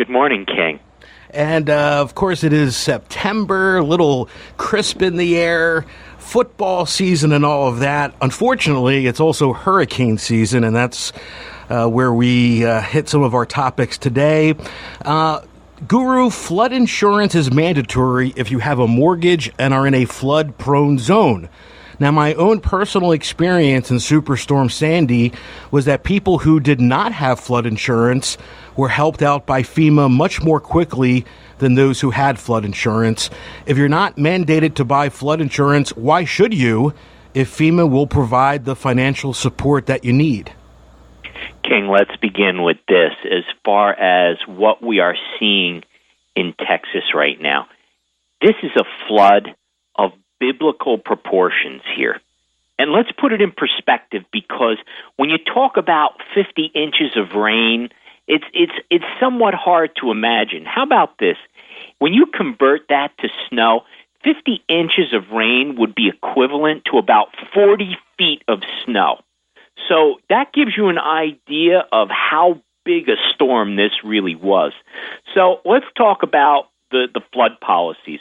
Good morning, King. And, of course, it is September, a little crisp in the air, football season and all of that. Unfortunately, it's also hurricane season, and that's where we hit some of our topics today. Guru, flood insurance is mandatory if you have a mortgage and are in a flood-prone zone. Now, my own personal experience in Superstorm Sandy was that people who did not have flood insurance were helped out by FEMA much more quickly than those who had flood insurance. If you're not mandated to buy flood insurance, why should you if FEMA will provide the financial support that you need? King, let's begin with this. As far as what we are seeing in Texas right now, this is a flood of biblical proportions here. And let's put it in perspective, because when you talk about 50 inches of rain, it's somewhat hard to imagine. How about this? When you convert that to snow, 50 inches of rain would be equivalent to about 40 feet of snow. So that gives you an idea of how big a storm this really was. So let's talk about the flood policies.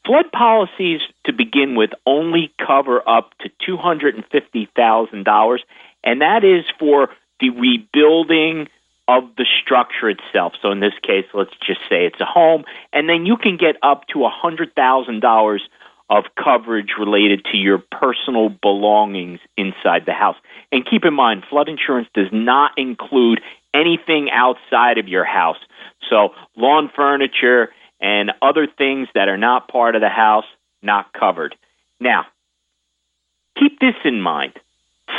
Flood policies, to begin with, only cover up to $250,000, and that is for the rebuilding of the structure itself. So in this case, let's just say it's a home, and then you can get up to $100,000 of coverage related to your personal belongings inside the house. And keep in mind, flood insurance does not include anything outside of your house. So lawn furniture and other things that are not part of the house, not covered. Now, keep this in mind.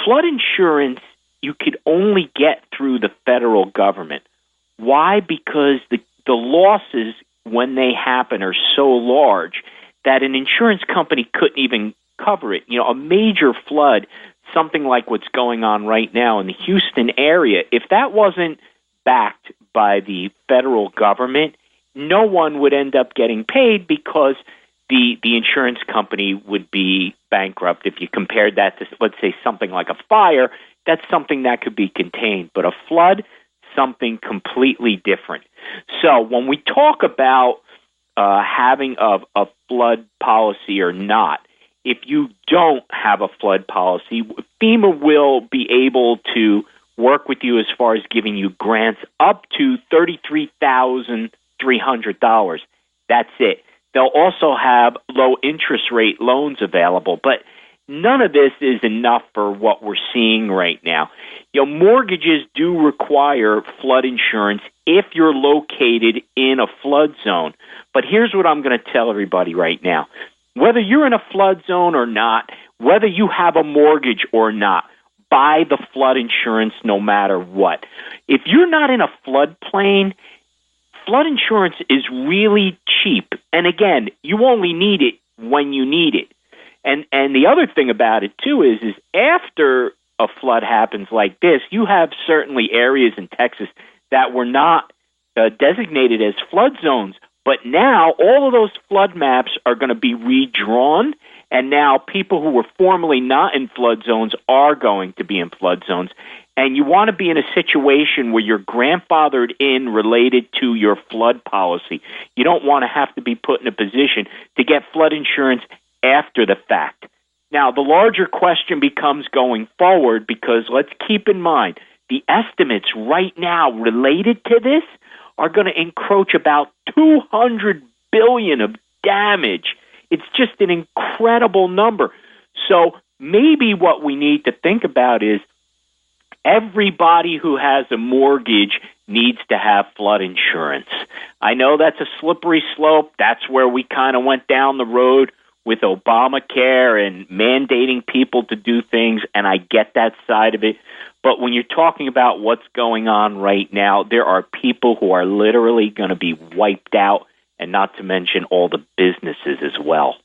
Flood insurance you could only get through the federal government. Why? Because the losses, when they happen, are so large that an insurance company couldn't even cover it. You know, a major flood, something like what's going on right now in the Houston area, if that wasn't backed by the federal government, no one would end up getting paid because the insurance company would be bankrupt. If you compared that to, let's say, something like a fire, that's something that could be contained. But a flood, something completely different. So when we talk about having a flood policy or not, if you don't have a flood policy, FEMA will be able to work with you as far as giving you grants up to $33,300. That's it. They'll also have low interest rate loans available, but none of this is enough for what we're seeing right now. You know, mortgages do require flood insurance if you're located in a flood zone. But here's what I'm going to tell everybody right now. Whether you're in a flood zone or not, whether you have a mortgage or not, buy the flood insurance no matter what. If you're not in a floodplain, flood insurance is really cheap. And again, you only need it when you need it. And the other thing about it, too, is after a flood happens like this, you have certainly areas in Texas that were not designated as flood zones. But now all of those flood maps are going to be redrawn, and now people who were formerly not in flood zones are going to be in flood zones. And you want to be in a situation where you're grandfathered in related to your flood policy. You don't want to have to be put in a position to get flood insurance after the fact. Now, the larger question becomes going forward, because let's keep in mind, the estimates right now related to this are going to encroach about $200 billion of damage. It's just an incredible number. So maybe what we need to think about is everybody who has a mortgage needs to have flood insurance. I know that's a slippery slope. That's where we kind of went down the road with Obamacare and mandating people to do things, and I get that side of it. But when you're talking about what's going on right now, there are people who are literally going to be wiped out, and not to mention all the businesses as well.